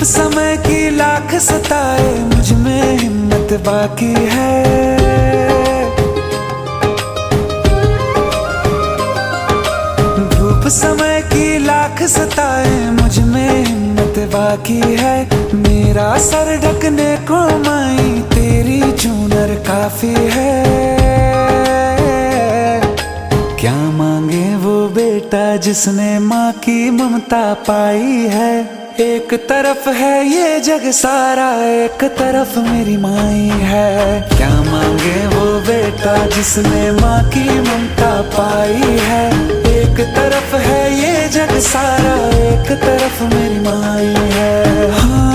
समय की लाख सताए, मुझ में हिम्मत बाकी है। धूप समय की लाख सताए, मुझ में हिम्मत बाकी है। मेरा सर ढकने को माई तेरी चूनर काफी है। क्या मांगे वो बेटा जिसने माँ की ममता पाई है। एक तरफ है ये जग सारा, एक तरफ मेरी माई है। क्या मांगे वो बेटा जिसने माँ की ममता पाई है। एक तरफ है ये जग सारा, एक तरफ मेरी माई है। हाँ,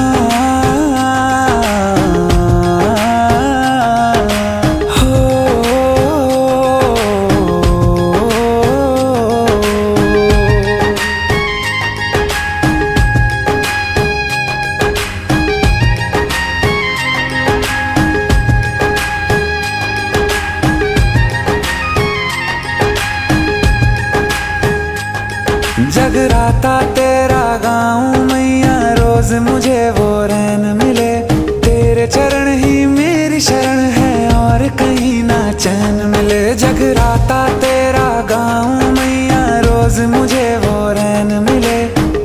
जगराता तेरा गाऊं मैया, रोज मुझे वो रैन मिले। तेरे चरण ही मेरी शरण है, और कहीं ना चैन मिले। जगराता तेरा गाऊं मैया, रोज मुझे वो रैन मिले।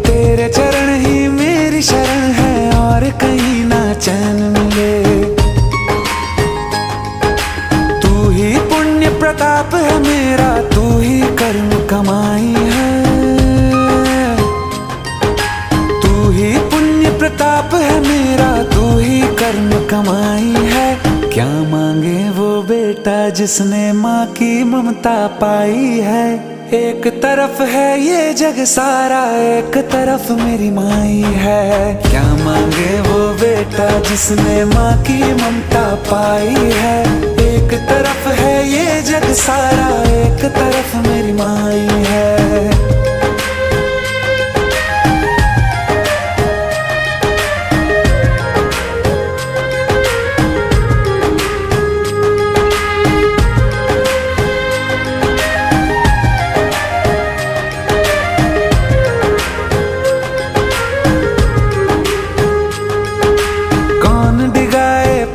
तेरे चरण ही मेरी शरण है, और कहीं ना चैन मिले। तू ही पुण्य प्रताप है मेरा, तू ही कर्म कमाई है। प्रताप है मेरा, तू ही कर्म कमाई है। क्या मांगे वो बेटा जिसने माँ की ममता पाई है। एक तरफ है ये जग सारा, एक तरफ मेरी माई है। क्या मांगे वो बेटा जिसने माँ की ममता पाई है। एक तरफ है ये जग सारा, एक तरफ मेरी माई है।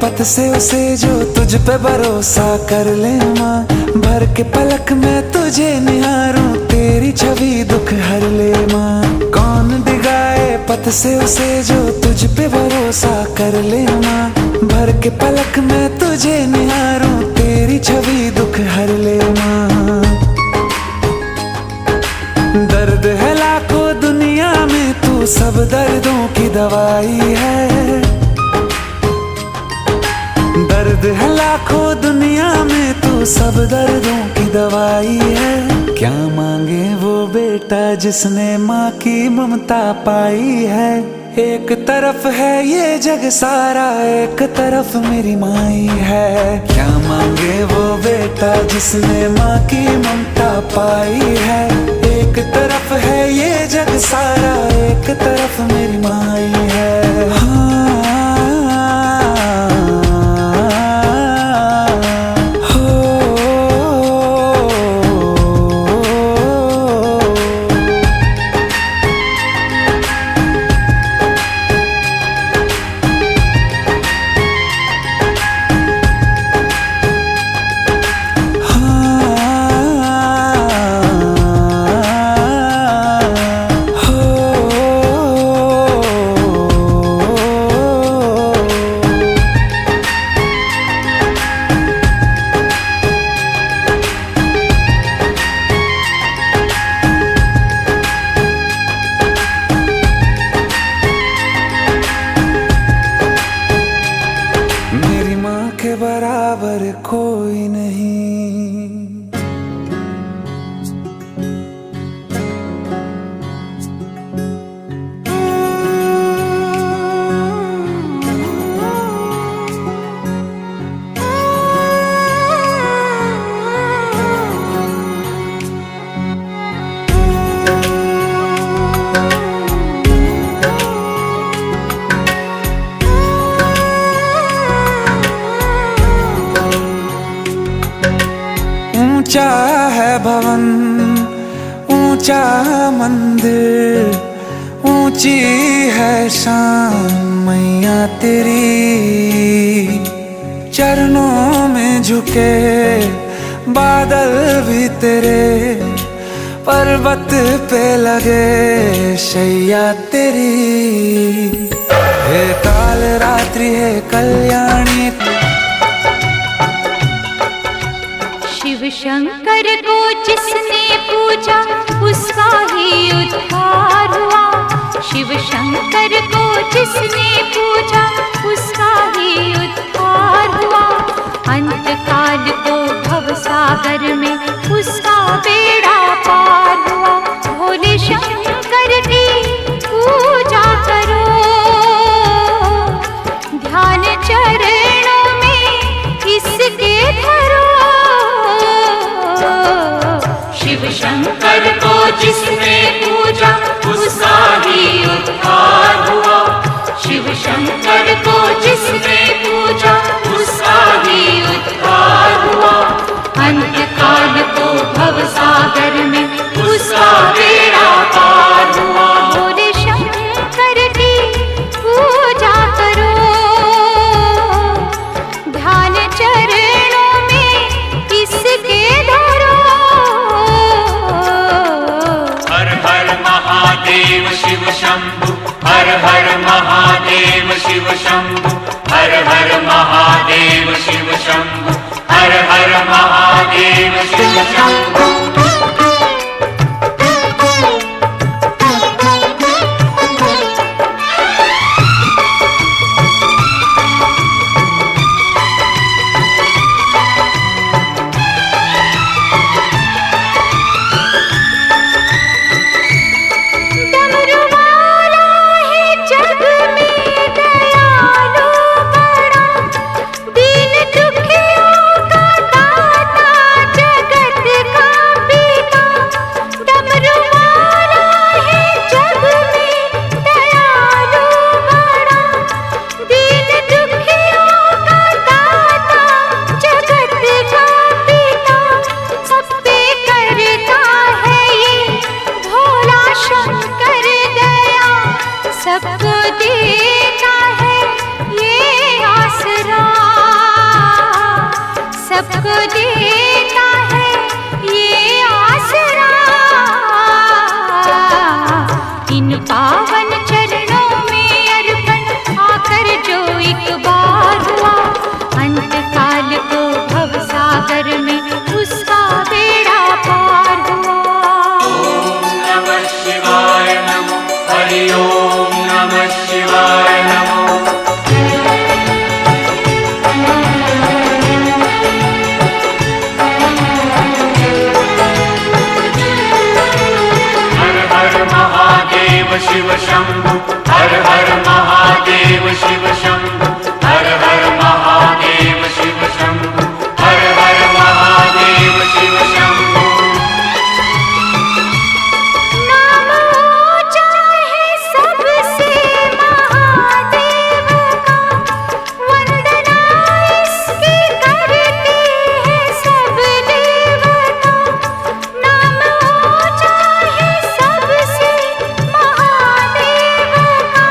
पथ से उसे जो तुझ पे भरोसा कर ले माँ। भर के पलक में तुझे निहारूं, तेरी छवि दुख हर ले माँ। कौन दिगाए पथ से उसे जो तुझ पे भरोसा कर ले माँ। भर के पलक में तुझे निहारूं, तेरी छवि दुख हर ले माँ। दर्द है लाखों दुनिया में, तू सब दर्दों की दवाई है। दर्द है लाखों दुनिया में, तू सब दर्दों की दवाई है। क्या मांगे वो बेटा जिसने माँ की ममता पाई है। एक तरफ है ये जग सारा, एक तरफ मेरी माई है। क्या मांगे वो बेटा जिसने माँ की ममता पाई है। एक तरफ है ये जग सारा, एक तरफ मेरी माई है। हाँ, के बराबर कोई नहीं। ऊंचा है भवन, ऊंचा मंदिर, ऊंचा ऊंची है शान मैया तेरी, चरणों में झुके बादल भी तेरे, पर्वत पे लगे शैया तेरी। हे काल रात्रि है कल्याणी, शिव शंकर को जिसने पूजा उसका ही उद्धार हुआ। शिव शंकर को जिसने पूजा उसका ही उद्धार हुआ। अंत काल को भव सागर में उसका बेड़ा पार हुआ। भोले शंकर की पूजा करो, ध्यान चरणों में इसके धरो। शिव शंकर को जिसने पूजा उसका ही उद्धार हुआ। शिव शंकर को जिसने पूजा उसका ही उद्धार हुआ। अंत काल को भव सागर में उसका बेड़ा पार हुआ। भोले शंकर की पूजा करो, ध्यान चरणों में इसके धरो। हर हर महादेव शिव शंभु, हर हर महादेव शिव शंभु, हर हर महादेव शिव शंभु, हर हर महादेव शिव शंभु। सबको देता है ये आसरा, सबको देता है ये आसरा। इन पावन चरणों में अर्पण आकर जो एक बार हुआ। अंत काल को भव सागर में उसका बेड़ा पार हुआ। ओम नमः शिवाय नमो, हरि ओम नमः शिवाय नमो। हर हर महादेव शिव शंभु, हर हर महादेव शिव शंभु, हर हर महादेव शिव शंभु, हर हर महादेव शिव शंभु। नाम ऊंचा है सबसे महादेव का, वंदना इसकी करती है सब देवता। नाम ऊंचा है सबसे महादेव का,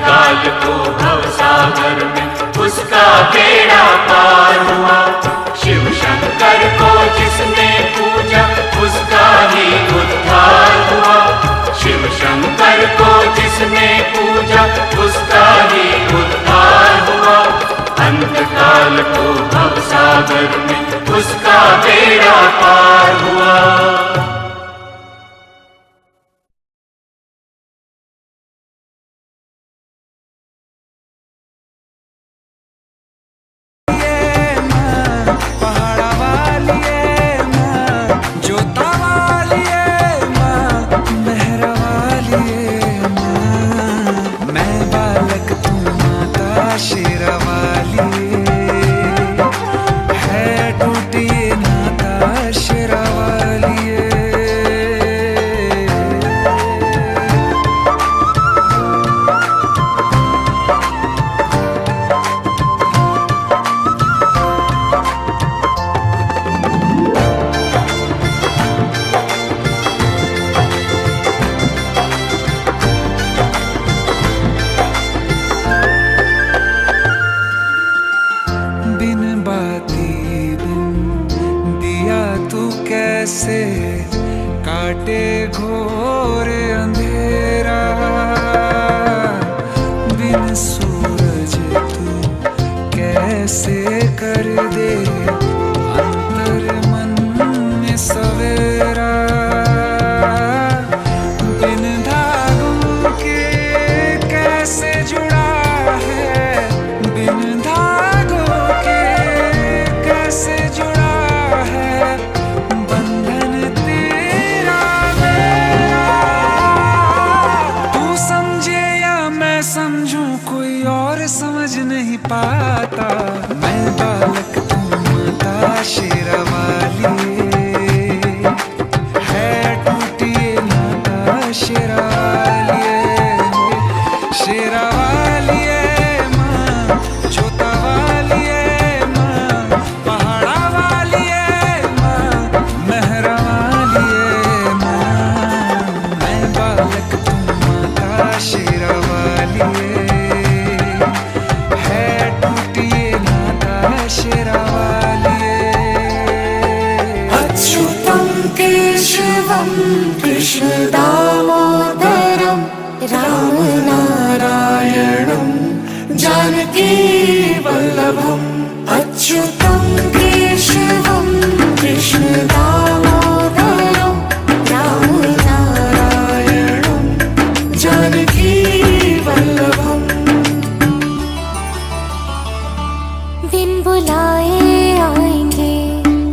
काल को भवसागर में उसका बेड़ा पार हुआ। शिव शंकर को जिसने पूजा उसका ही उद्धार हुआ। शिव शंकर को जिसने पूजा उसका ही उद्धार हुआ। अंत काल को भवसागर में उसका बेड़ा पार हुआ। कैसे काटे घोर अंधेरा, बिन सूरज तू कैसे कर दे अंतर मन में सवेरा। बिन धागों के कैसे जुड़ा है, बिन धागों के कैसे जुड़ा है बंधन तेरा मेरा। तू समझे या मैं समझूं कोई और समझ नहीं पाता। मैं बालक तू माता शेरावाली, है टूटी नाता शेरावाली, शेरावाली माँ, जोता वाली माँ, पहाड़ा वाली माँ, मेहरा वाली माँ। मैं बालक तू माता शेरावाली, है टूटी नाता शेरावाली। अच्युतं केशवं कृष्ण दामोदरं राम नारायणं जानकी वल्लभम्। अच्युतं केशवं कृष्ण दामोदरं राम नारायणं जानकी वल्लभम्। दिन बुलाए आएंगे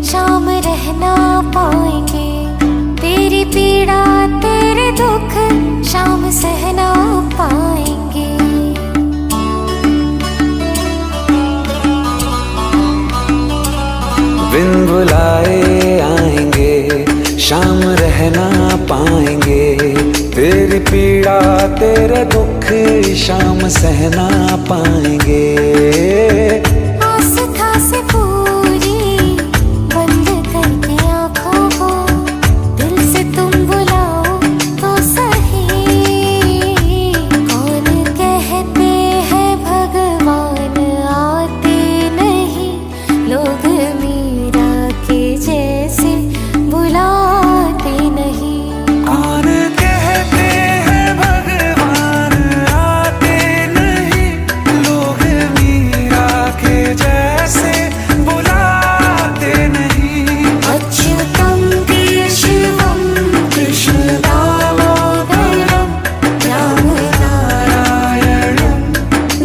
शाम रहना पाएंगे, तेरी पीड़ा तेरे दुख शाम सहना पाएंगे। बिन बुलाए आएंगे शाम रहना पाएंगे, तेरी पीड़ा तेरे दुख शाम सहना पाएंगे। आस्था से पूरी बंद करके आँखों को दिल से तुम बुलाओ तो सही। कौन कहते हैं भगवान आते नहीं, लोग मीरा के जैसे बुलाते नहीं। कौन कहते हैं भगवान आते नहीं, लोग मीरा के जैसे बुलाते नहीं। अच्युतं केशवं कृष्ण दामोदरं राम नारायणं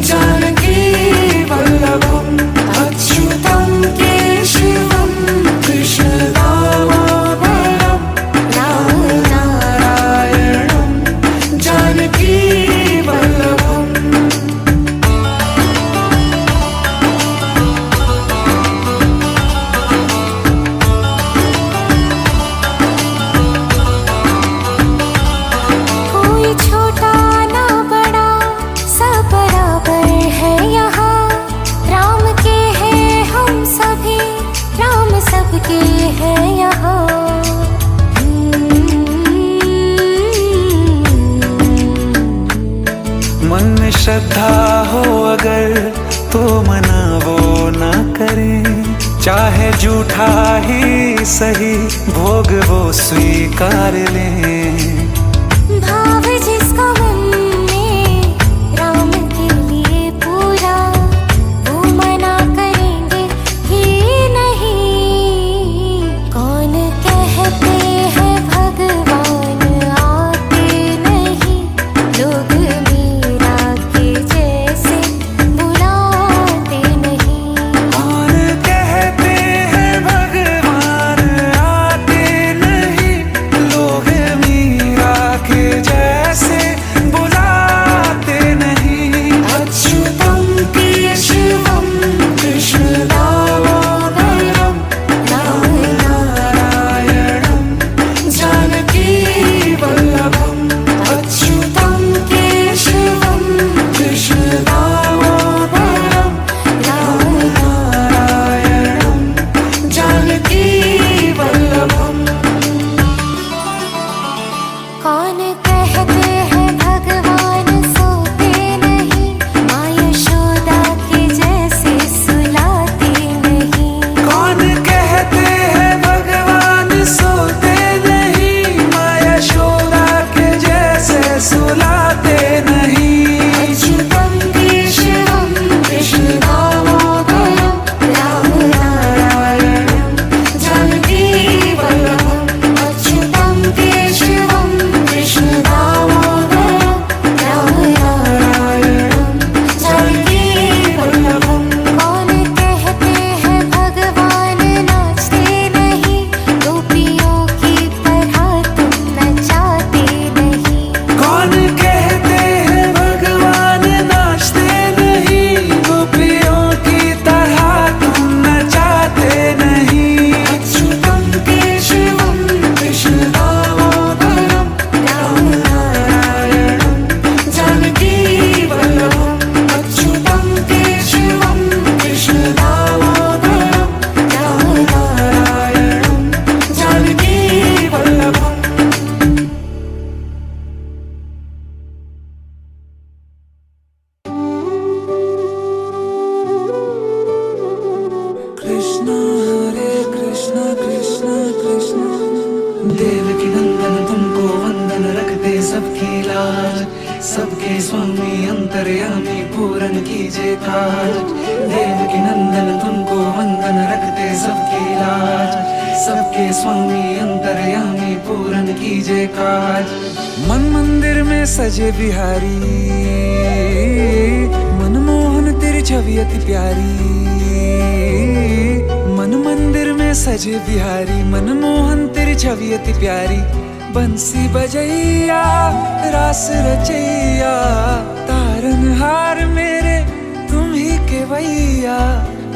जानकी वल्लभम्। अच्युतं केशवं कृष्ण दामोदरं राम नारायणं जानकी वल्लभम्। कोई छोटा ना बड़ा सब बराबर है यहाँ, राम के हैं हम सभी राम सबके हैं यहाँ। मन में श्रद्धा हो अगर तो मना वो ना करें, चाहे झूठा ही सही भोग वो स्वीकार लें। भाव जिसका मन में राम के लिए पूरा, वो मना करेंगे ही नहीं। कौन कहते हैं भगवान आते नहीं, लोग मीरा के जैसे बुलाते नहीं। कौन कहते हैं भगवान आते नहीं, लोग मीरा के जैसे बुलाते नहीं। अच्युतम केशवम कृष्ण दामोदरम राम नारायणम जानकी वल्लभम। अच्युतम केशवम कृष्ण दामोदरम राम नारायणम जानकी वल्लभम। कौन कहते हैं भगवान सोते नहीं, माँ यशोदा के जैसे सुलाते नहीं। कौन कहते हैं भगवान सोते नहीं, माँ यशोदा के जैसे सुलाते नहीं। अच्युतम केशवम कृष्ण दामोदरम राम नारायणम जानकी वल्लभम। अच्युतम केशवम कृष्ण दामोदरम राम नारायणम जानकी वल्लभम। कौन कहते हैं भगवान नाचते नहीं, गोपियों की तरह तुम नचाते नहीं। कौन कहते हैं भगवान नाचते नहीं, गोपियों की तरह तुम नचाते नहीं। अच्युतम केशवम कृष्ण दामोदरम राम नारायणम जानकी वल्लभम। अच्युतम केशवम कृष्ण दामोदरम राम नारायणम जानकी वल्लभम। कृष्णा हरे कृष्णा कृष्णा कृष्णा, देवकी नंदन तुमको वंदन रखते सबकी लाज, सबके स्वामी अंतर्यामी पूरन कीजिए काज। देवकी नंदन तुमको वंदन रखते सबकी लाज, सबके स्वामी अंतर्यामी पूरन कीजिए काज। मन मंदिर में सजे बिहारी, मनमोहन तेरी छवि अति प्यारी। मन मंदिर में सजे बिहारी, मनमोहन तेरी छवि अति प्यारी। बंसी बजैया रास रचैया, तारनहार मेरे तुम ही केवैया।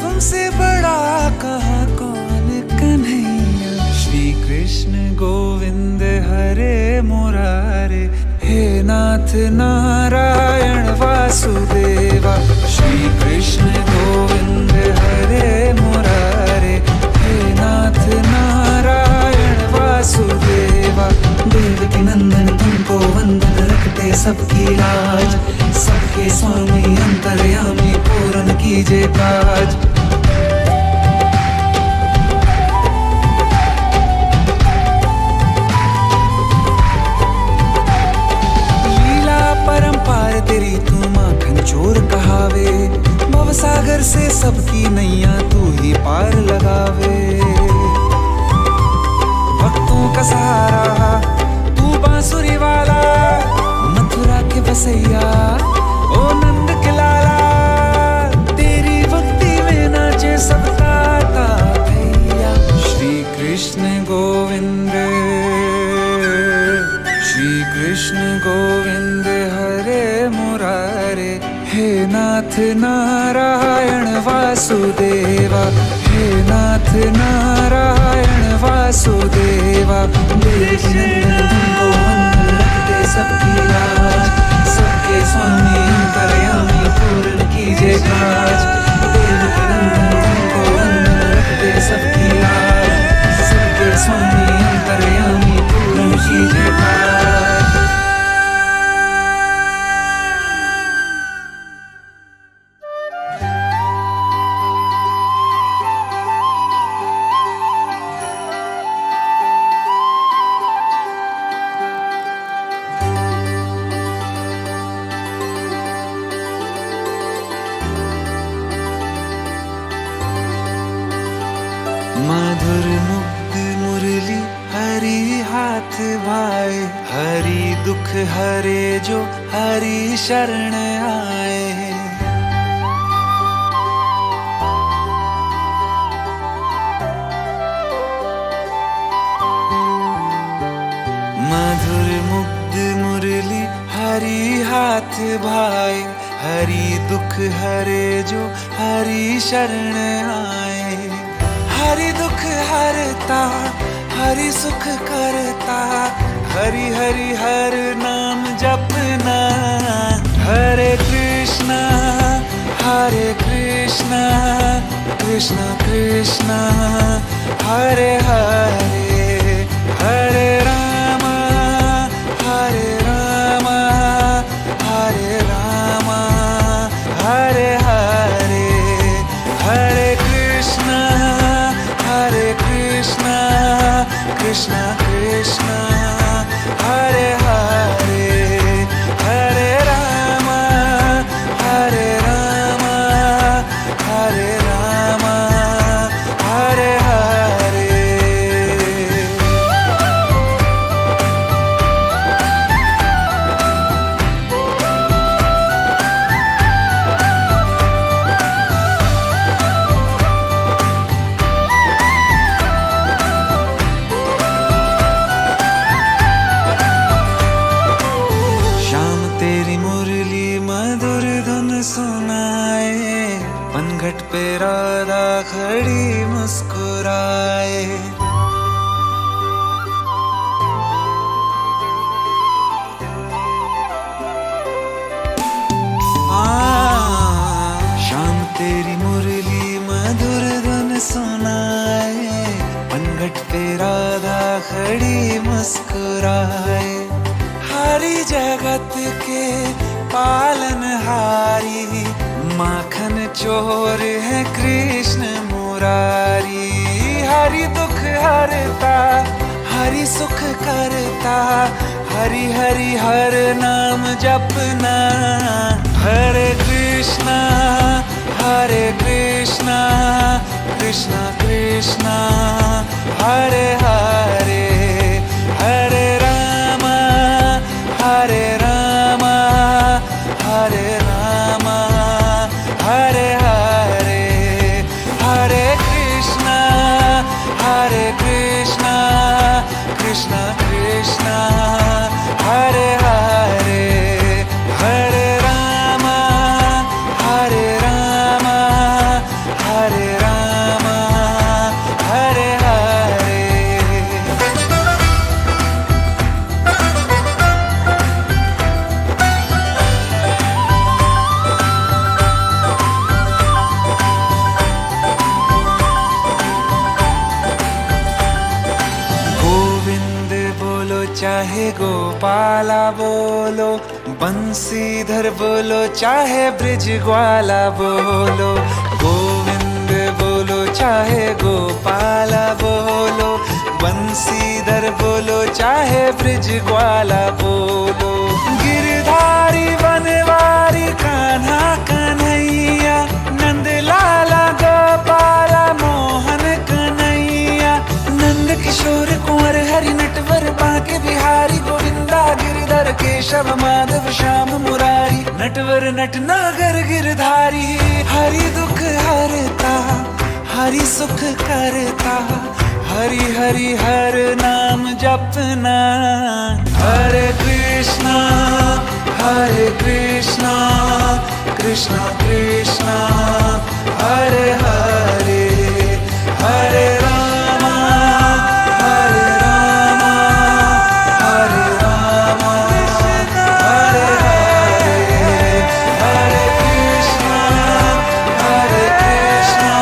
तुमसे बड़ा कहाँ कौन कन्हैया। श्री कृष्ण गोविंद हरे मुरारे, हे नाथ नारायण वासुदेवा। श्री कृष्ण गोविंद हरे मुरारे, हे नाथ नारायण वासुदेवा। देवकी नंदन तुमको वंदन रखते सबकी लाज, सबके स्वामी अंतर्यामी पूरन कीजिए काज। परंपार तेरी तू माखन चोर कहावे, भवसागर से सबकी नैया तू ही पार लगावे। भक्तों का सहारा तू बांसुरी वाला, मथुरा के बसैया ओ नंद के लाला। तेरी भक्ति में नाचे सबका भैया। श्री कृष्ण गोविंद, श्री कृष्ण गोविंद हरे मुरारे, हे नाथ नारायण वासुदेवा। हे नाथ नारायण वासुदेवा। देवकी नंदन तुमको वंदन रखते सबकी लाज, सबके स्वामी अंतर्यामी पूर्ण कीजिए काज। देवकी नंदन तुमको वंदन रखते सबकी लाज, सबके स्वामी अंतर्यामी पूर्ण कीजिए काज। मधुर मुग्ध मुरली हरि हाथ भाए, हरि दुख हरे जो हरि शरण आए। मधुर मुग्ध मुरली हरि हाथ भाए, हरि दुख हरे जो हरि शरण आए। हरि दुख हरता हरि सुख करता, हरि हरि हर नाम जपना। हरे कृष्णा कृष्णा कृष्णा हरे हरे, हरे रामा हरे रामा हरे हरे, हरे कृष्णा कृष्णा कृष्णा हरे हरे, हरे रामा हरे रामा हरे हरे। तेरी मुरली मधुर धुन सुनाए, पनघट पे राधा खड़ी मुस्कुराए। शाम तेरी मुरली मधुर धुन सुनाए, पनघट पे राधा खड़ी मुस्कुराए। हरि जगत के पालनहारी, माखन चोर है कृष्ण मुरारी। हरि दुख हरता हरि सुख करता, हरि हरि हर नाम जपना। हरे कृष्णा कृष्णा कृष्णा हरे हरे, हरे रामा हरे रामा हरे हरे, हरे कृष्णा कृष्णा कृष्णा हरे हरे, हरे रामा हरे हरे। चाहे गोपाला बोलो, बंसीधर बोलो, चाहे ब्रिज ग्वाला बोलो। गोविंद बोलो चाहे गोपाला बोलो, बंसीधर बोलो चाहे ब्रिज ग्वाला बोलो। गिरधारी बनवारी कान्हा कन्हैया, नंद लाला गोपाला मोहन कन्हैया। नंद किशोर कुंवर हरि नटवर बांके बिहारी, गोविंदा गिरधर केशव माधव श्याम मुरारी। नटवर नटनागर गिरधारी, हरि दुख हरता हरि सुख करता, हरि हरि हर नाम जपना। हरे कृष्णा कृष्णा कृष्णा हरे हरे, हरे रामा हरे रामा हरे हरे, हरे कृष्णा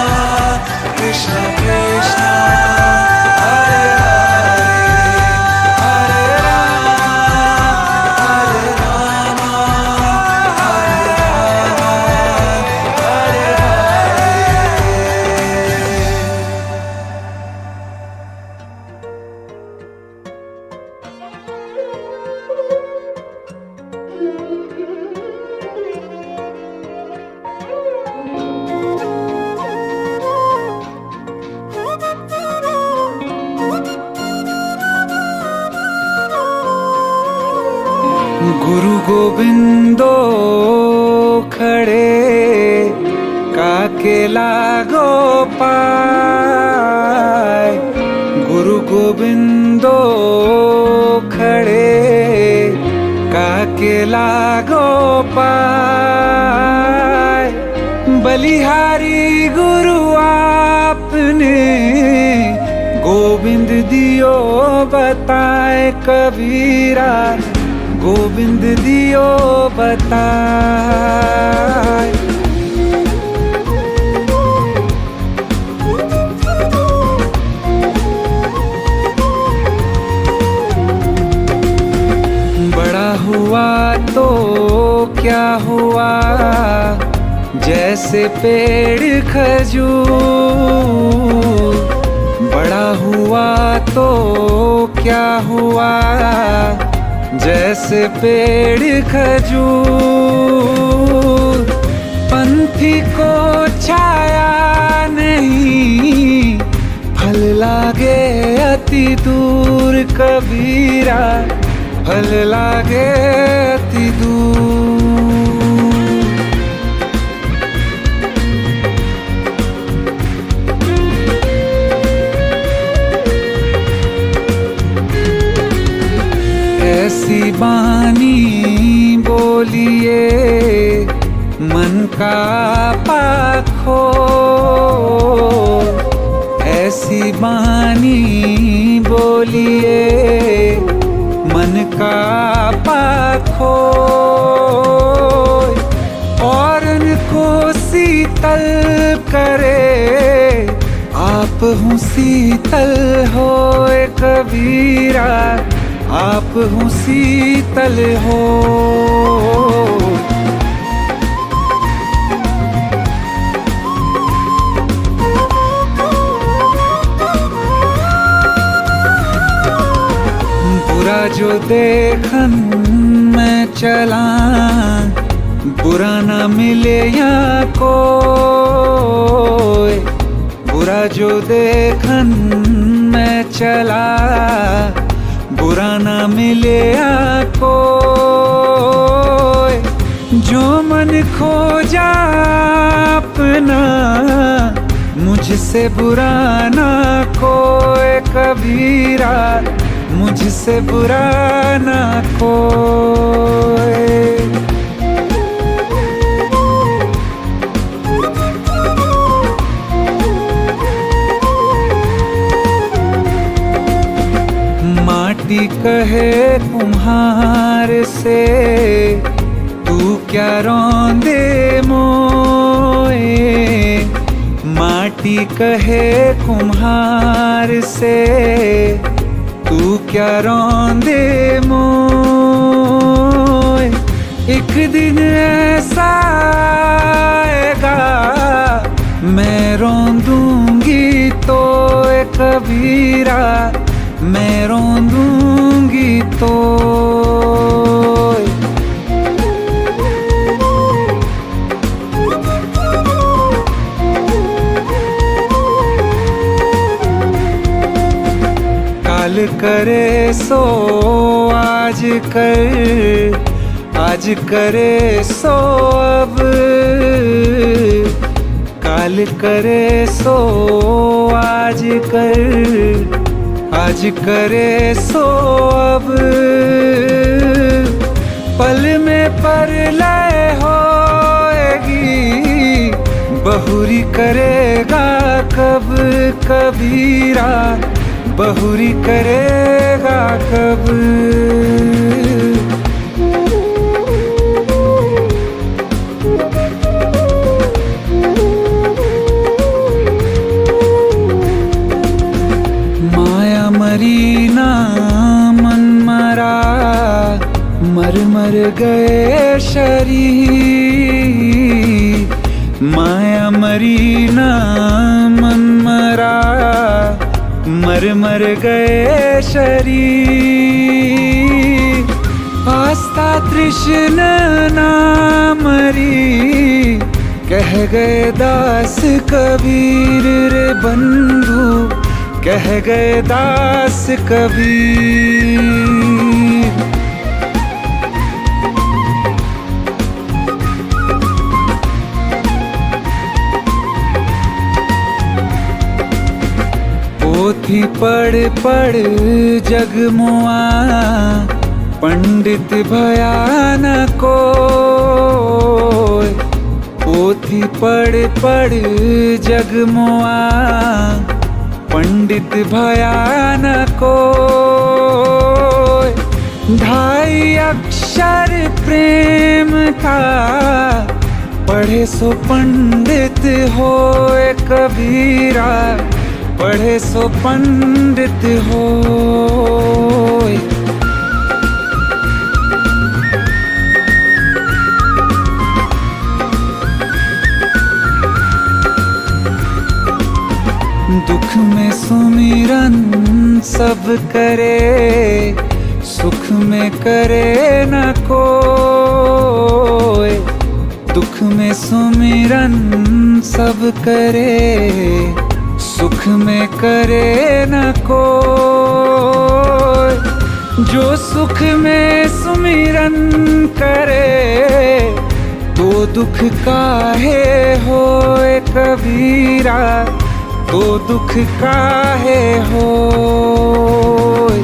कृष्णा कृष्णा हरे हरे, हरे रामा हरे गोविंदो खड़े काकेला गोपाय, गुरु गोविंदो खड़े काकेला गोपाय। बलिहारी गुरु आपने गोविंद दियो बताए कबीरा, गोविंद दियो बताए। बड़ा हुआ तो क्या हुआ, जैसे पेड़ खजूर। बड़ा हुआ तो क्या हुआ, जैसे पेड़ खजूर। पंथी को छाया नहीं, फल लागे अति दूर कबीरा, फल लागे अति दूर। ऐसी बानी बोलिए मन का पाखो, ऐसी बानी बोलिए मन का पाखो। और उनको शीतल करे, आप हूँ शीतल होए कबीरा, आप हूँ शीतल हो। बुरा जो देखन मैं चला, बुरा न मिले यहाँ कोई। बुरा जो देखन मैं चला, बुरा न मिले कोई। जो मन खोजा अपना, मुझसे बुरा ना कोई कबीरा, मुझसे बुरा ना कोई। माटी कहे कुम्हार से, तू क्या रौंदे मोए। माटी कहे कुम्हार से, तू क्या रौंदे मोए। एक दिन ऐसा आएगा, मैं रौंदूंगी तो कबीरा, मैं रौंदूंगी तो। काल करे सो आज कर, आज करे सो अब। काल करे सो आज कर, आज करे सो अब। पल में परलय होएगी, बहुरी करेगा कब कबीरा, बहुरी करेगा कब। माया मरी ना मन मरा, मर मर गए शरीर। माया मरी ना मन मरा, मर मर गए शरीर। आस्था तृष्णा ना मरी, कह गए दास कबीर रे बंधु, कह गए दास कबीर। पोथी पढ़ पढ़ जगमुआ, पंडित भया न कोय। पोथी पढ़ पढ़ जगमुआ, पंडित भया न कोय। ढाई अक्षर प्रेम का, पढ़े सो पंडित होए कबीरा, पढ़े सो पंडित होए। दुख में सुमिरन सब करे, सुख में करे न कोय। दुख में सुमिरन सब करे, सुख में करे न कोय। जो सुख में सुमिरन करे, तो दुख काहे होए कबीरा, तो दुख काहे होए।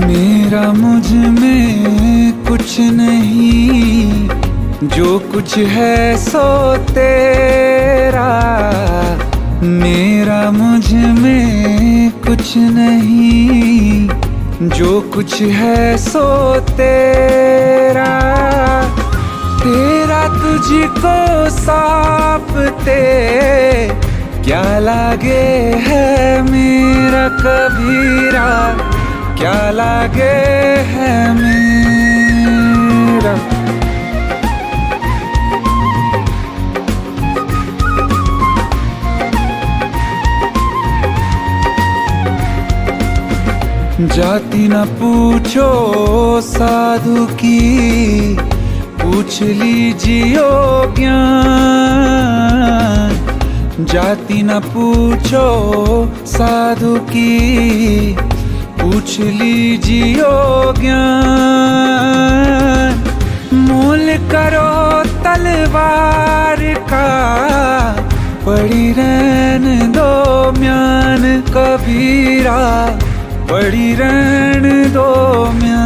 मेरा मुझ में कुछ नहीं, जो कुछ है सो तेरा। मेरा मुझ में कुछ नहीं, जो कुछ है सो तेरा। तेरा तुझको सौंपते क्या लागे है मेरा कबीरा, क्या लागे है मेरा। जाति न पूछो साधु की, पूछ लीजियो ज्ञान। जाति न पूछो साधु की, पूछ लीजियो ज्ञान। मोल करो तलवार का, पड़ी रहन दो म्यान कबीरा, पड़ी रहन दो म्यान।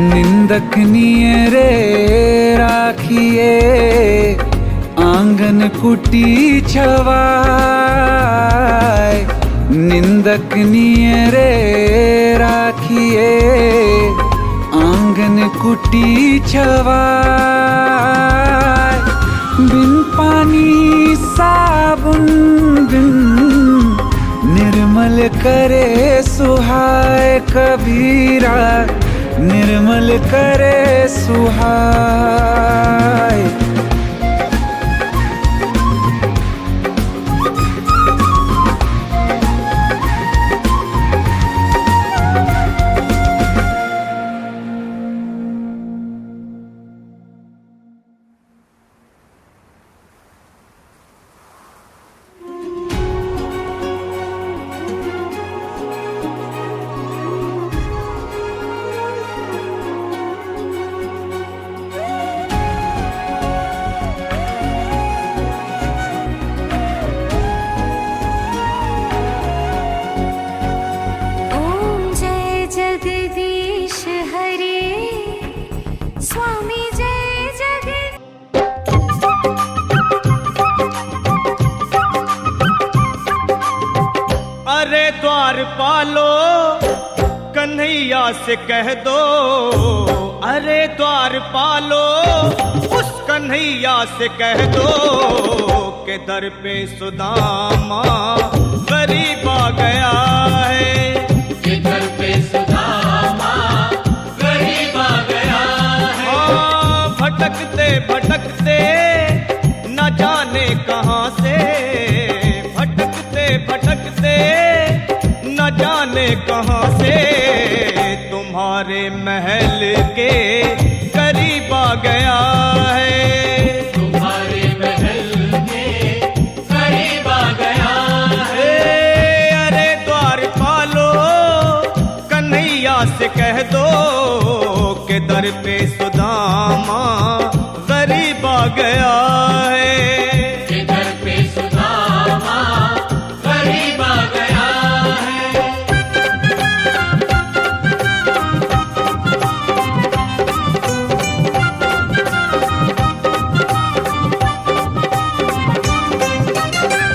निंदक नियरे राखिए, आंगन कुटी छवाए। निंदक नियरे राखिए, आंगन कुटी छवाए। बिन पानी साबुन बिन, निर्मल करे सुहाए कबीरा, निर्मल करे सुहाए। पालो कन्हैया से कह दो, अरे द्वार पालो उस कन्हैया से कह दो के दर पे सुदामा गरीब आ गया है, के दर पे सुदामा गरीब आ गया है। हाँ, भटकते भटकते न जाने कहाँ से, भटकते भटकते न जाने कहाँ से तुम्हारे महल के करीब आ गया है। कह दो कि दर पे सुदामा गरीब आ गया है। कि दर पे सुदामा गरीब आ गया है।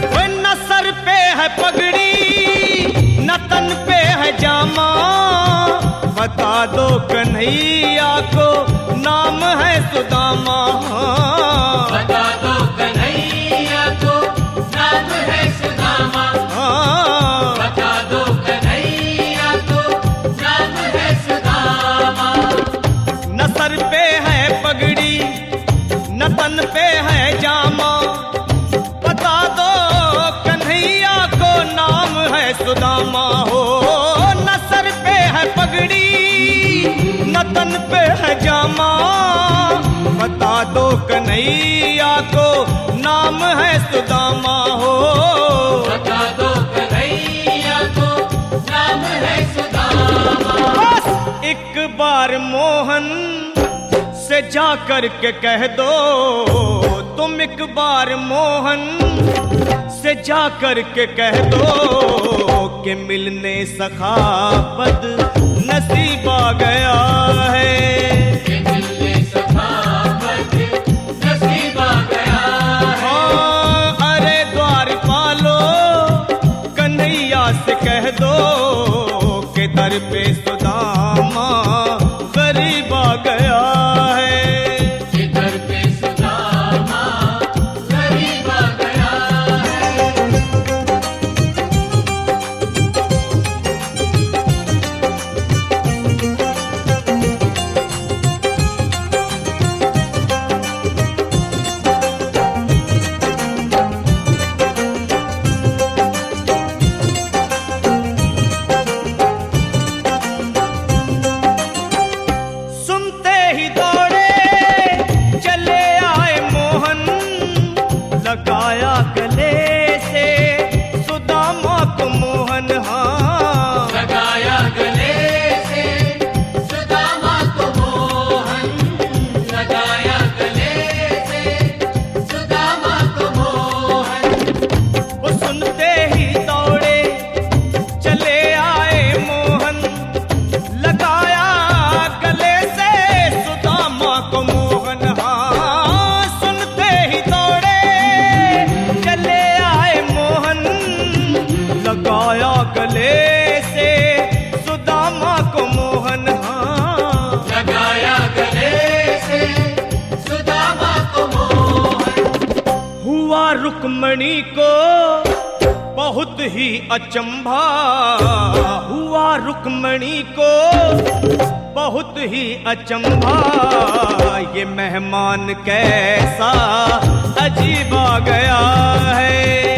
वो न सर पे है पगड़ी न तन पे है जामा, बता दो कन्हैया को नाम है सुदामा। बता दो कन्हैया को नाम है सुदामा। बता दो कन्हैया को नाम है सुदामा। न सर पे है पगड़ी न तन पे है जामा, बता दो कन्हैया को नाम है सुदामा। हो न सर पे है पगड़ी न तन पे है जामा, बता दो कन्हैया को नाम है सुदामा। हो बता दो कन्हैया को नाम है सुदामा। बस एक बार मोहन से जा कर के कह दो, तुम एक बार मोहन से जा कर के कह दो कि मिलने सखावत नसीब आ गया है। कि मिलने सखावत नसीब आ गया है। हाँ, अरे द्वारपालो कन्हैया से कह दो कि दर पे सुदामा गरीब आ गया है। कि दर पे सुदामा गरीब आ गया है। सुनते ही दौड़े चले आए मोहन, लगाया गले से सुदामा को मोहन। हाँ, लगाया गले से सुदामा को मोहन। लगाया गले से सुदामा को मोहन। वो सुनते ही दौड़े चले आए मोहन, लगाया गले से सुदामा को मोहन। हाँ, सुनते ही दौड़े चले आए मोहन, लगाया गले से सुदामा को मोहन। हाँ, लगाया गले से सुदामा को मोहन। हुआ रुक्मणी को बहुत ही अचंभा, हुआ रुक्मणी को बहुत ही अचंभा, ये मेहमान कैसा अजीब आ गया है।